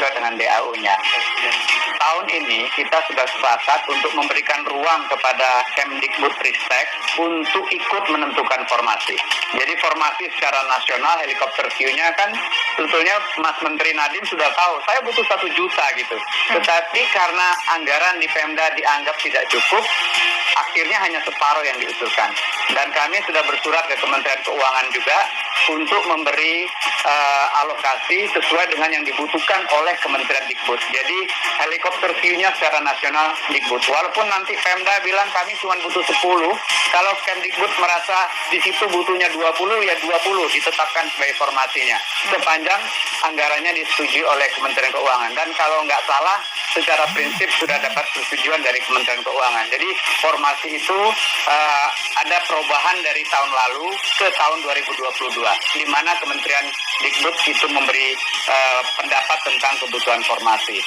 sesuai dengan DAU-nya. Tahun ini kita sudah sepakat untuk memberikan ruang kepada Kemdikbudristek untuk ikut menentukan formasi. Jadi formasi secara nasional helikopter view-nya kan sebetulnya Mas Menteri Nadiem sudah tahu, saya butuh 1 juta gitu. Tetapi karena anggaran di Pemda dianggap tidak cukup, akhirnya hanya separuh yang diusulkan. Dan kami sudah bersurat ke Kementerian Keuangan juga untuk memberi alokasi sesuai dengan yang dibutuhkan oleh Kementerian Dikbud. Jadi helikopter view-nya secara nasional Dikbud. Walaupun nanti Pemda bilang kami cuma butuh 10, kalau Kemdikbud merasa di situ butuhnya 20, ya 20 ditetapkan sebagai formasinya. Sepanjang anggarannya disetujui oleh Kementerian Keuangan. Dan kalau nggak salah, secara prinsip sudah dapat persetujuan dari Kementerian Keuangan. Jadi formasi itu ada perubahan dari tahun lalu ke tahun 2022, di mana Kementerian Dikbud itu memberi pendapat tentang kebutuhan formasi.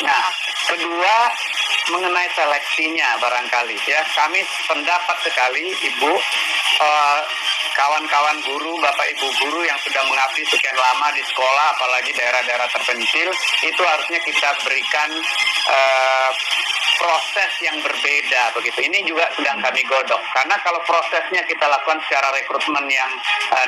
Nah, kedua mengenai seleksinya barangkali ya, kami pendapat sekali Ibu, kawan-kawan guru, Bapak Ibu guru yang sudah mengabdi sekian lama di sekolah, apalagi daerah-daerah terpencil, itu harusnya kita berikan proses yang berbeda begitu. Ini juga sedang kami godok, karena kalau prosesnya kita lakukan secara rekrutmen yang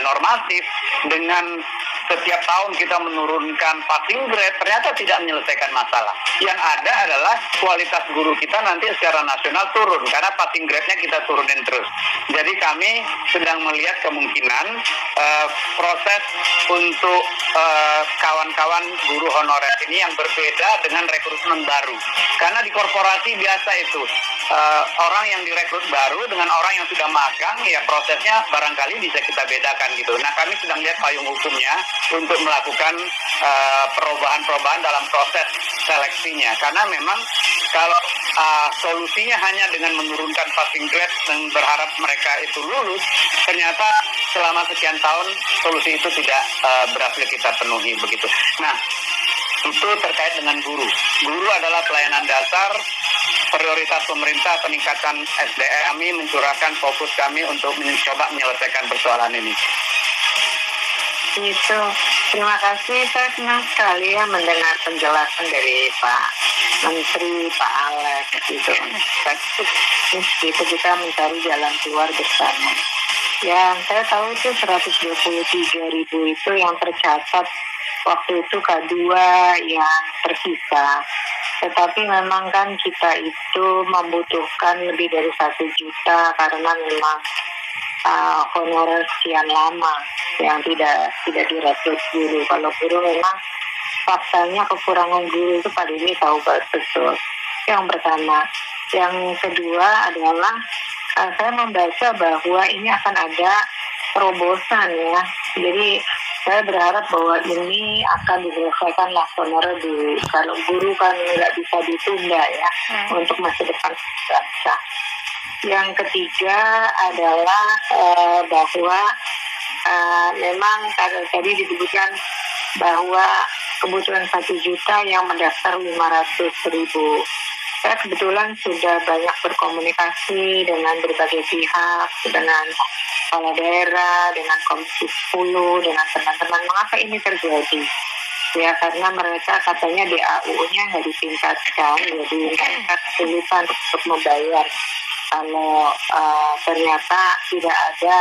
normatif dengan setiap tahun kita menurunkan passing grade, ternyata tidak menyelesaikan masalah. Yang ada adalah kualitas guru kita nanti secara nasional turun, karena passing grade-nya kita turunin terus. Jadi kami sedang melihat kemungkinan proses untuk kawan-kawan guru honorer ini yang berbeda dengan rekrutmen baru. Karena di korporasi biasa itu, orang yang direkrut baru dengan orang yang sudah magang, ya prosesnya barangkali bisa kita bedakan gitu. Nah, kami sedang lihat payung hukumnya untuk melakukan perubahan-perubahan dalam proses seleksinya. Karena memang kalau solusinya hanya dengan menurunkan passing grade dan berharap mereka itu lulus, ternyata selama sekian tahun solusi itu tidak berhasil kita penuhi begitu. Nah, itu terkait dengan guru. Guru adalah pelayanan dasar, prioritas pemerintah peningkatan SDM. Kami mencurahkan fokus kami untuk mencoba menyelesaikan persoalan ini. Itu, terima kasih. Saya senang sekali ya mendengar penjelasan dari Pak Menteri, Pak Alex gitu. Itu kita mencari jalan keluar bersama. Yang saya tahu itu 123.000 itu yang tercatat waktu itu K2 yang tersisa. Tetapi memang kan kita itu membutuhkan lebih dari 1 juta karena memang honorer sekian lama yang tidak direkrut guru. Kalau guru memang faktanya kekurangan guru itu Pak Dini tahu betul. Yang pertama. Yang kedua adalah saya membaca bahwa ini akan ada terobosan ya. Jadi saya berharap bahwa ini akan diselesaikan lah honorer kalau guru kan nggak bisa ditunda ya untuk masa depan bangsa. Yang ketiga adalah bahwa memang tadi disebutkan bahwa kebutuhan 1 juta yang mendaftar 500.000. Saya kebetulan sudah banyak berkomunikasi dengan berbagai pihak, dengan kepala daerah, dengan Komisi 10, dengan teman-teman. Mengapa ini terjadi? Ya karena mereka katanya DAU-nya nggak ditingkatkan, jadi mereka kesulitan untuk membayar. Kalau ternyata tidak ada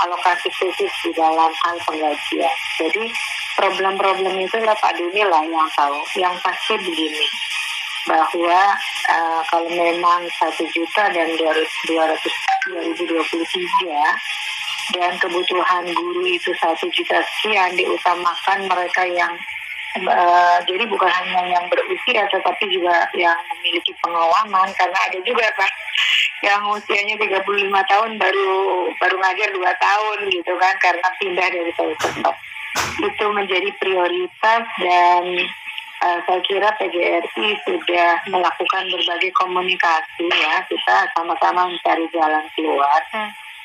alokasi khusus di dalam hal penggajian. Jadi problem-problem itu Pak Dini lah yang tahu. Yang pasti begini, bahwa kalau memang 1 juta dan 2023 dan kebutuhan guru itu 1 juta sekian, diutamakan mereka yang jadi bukan hanya yang berusia tetapi juga yang memiliki pengalaman, karena ada juga Pak yang usianya 35 tahun baru ngajar 2 tahun gitu kan, karena pindah dari satu tempat. Itu menjadi prioritas dan saya kira PGRI sudah melakukan berbagai komunikasi ya, kita sama-sama mencari jalan keluar.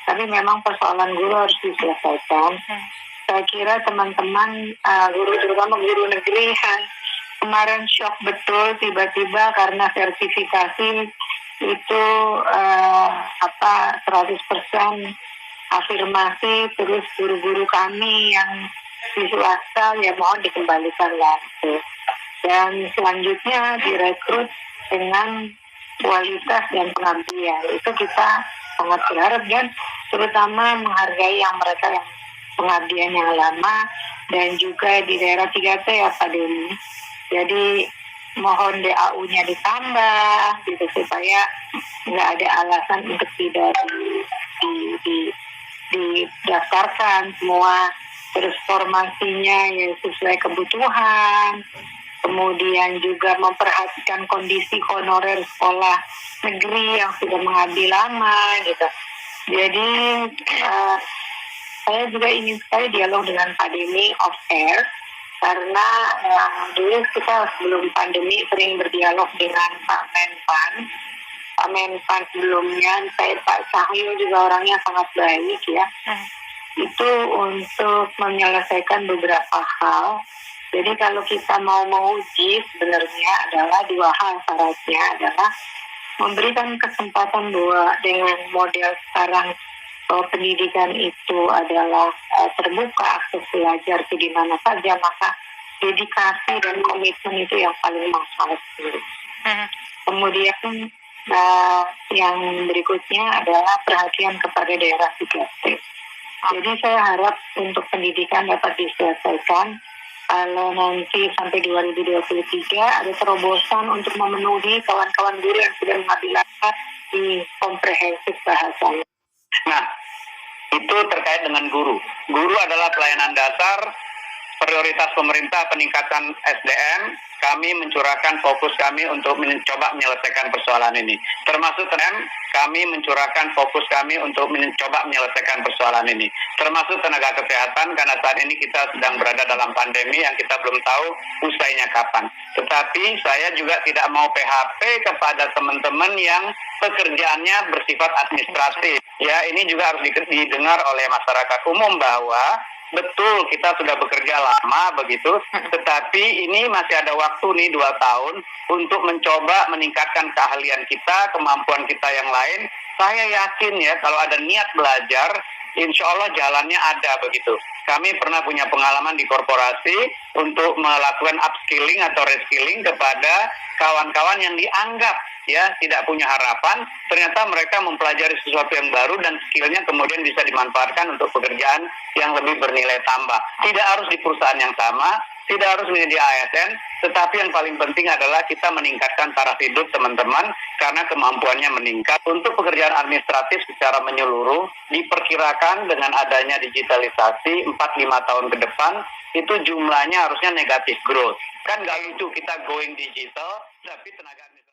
Tapi memang persoalan guru harus diselesaikan. Saya kira teman-teman guru, terutama guru negeri yang kemarin shock betul tiba-tiba karena sertifikasi itu 100% afirmasi, terus guru-guru kami yang di swasta ya mohon dikembalikan langsung. dan selanjutnya direkrut dengan kualitas dan pengabdian. Itu kita sangat berharap dan terutama menghargai yang mereka yang pengabdian yang lama dan juga di daerah 3T ya Pak Deni. Jadi mohon DAU-nya ditambah gitu supaya nggak ada alasan untuk tidak didaftarkan semua, terus formasinya ya sesuai kebutuhan, kemudian juga memperhatikan kondisi honorer sekolah negeri yang sudah mengabdi lama gitu. Jadi saya juga ingin sekali dialog dengan Pak Deni off air karena dulu kita sebelum pandemi sering berdialog dengan Pak Menpan. Pak Menpan sebelumnya, saya Pak Cahyo juga orangnya sangat baik ya. Itu untuk menyelesaikan beberapa hal. Jadi kalau kita mau menguji sebenarnya adalah dua hal syaratnya adalah memberikan kesempatan bahwa dengan model sekarang pendidikan itu adalah terbuka, akses belajar itu di mana saja, maka dedikasi dan komitmen itu yang paling mahal. Kemudian yang berikutnya adalah perhatian kepada daerah 3T. Jadi saya harap untuk pendidikan dapat diselesaikan kalau nanti sampai 2023 ada terobosan untuk memenuhi kawan-kawan guru yang sudah mengambil langkah di komprehensif bahasanya. Nah, itu terkait dengan guru. Guru adalah pelayanan dasar, prioritas pemerintah peningkatan SDM. Kami mencurahkan fokus kami untuk mencoba menyelesaikan persoalan ini. Termasuk kami mencurahkan fokus kami untuk mencoba menyelesaikan persoalan ini. Termasuk tenaga kesehatan, karena saat ini kita sedang berada dalam pandemi yang kita belum tahu usainya kapan. Tetapi saya juga tidak mau PHP kepada teman-teman yang pekerjaannya bersifat administratif. Ya, ini juga harus didengar oleh masyarakat umum bahwa betul kita sudah bekerja lama begitu, tetapi ini masih ada waktu nih 2 tahun untuk mencoba meningkatkan keahlian kita, kemampuan kita yang lain. Saya yakin ya kalau ada niat belajar, insya Allah jalannya ada begitu. Kami pernah punya pengalaman di korporasi untuk melakukan upskilling atau reskilling kepada kawan-kawan yang dianggap ya tidak punya harapan, ternyata mereka mempelajari sesuatu yang baru dan skillnya kemudian bisa dimanfaatkan untuk pekerjaan yang lebih bernilai tambah. Tidak harus di perusahaan yang sama, tidak harus menjadi ASN, tetapi yang paling penting adalah kita meningkatkan taraf hidup teman-teman karena kemampuannya meningkat. Untuk pekerjaan administratif secara menyeluruh, diperkirakan dengan adanya digitalisasi 4-5 tahun ke depan, itu jumlahnya harusnya negatif growth. Kan nggak lucu kita going digital, tapi tenaga administratif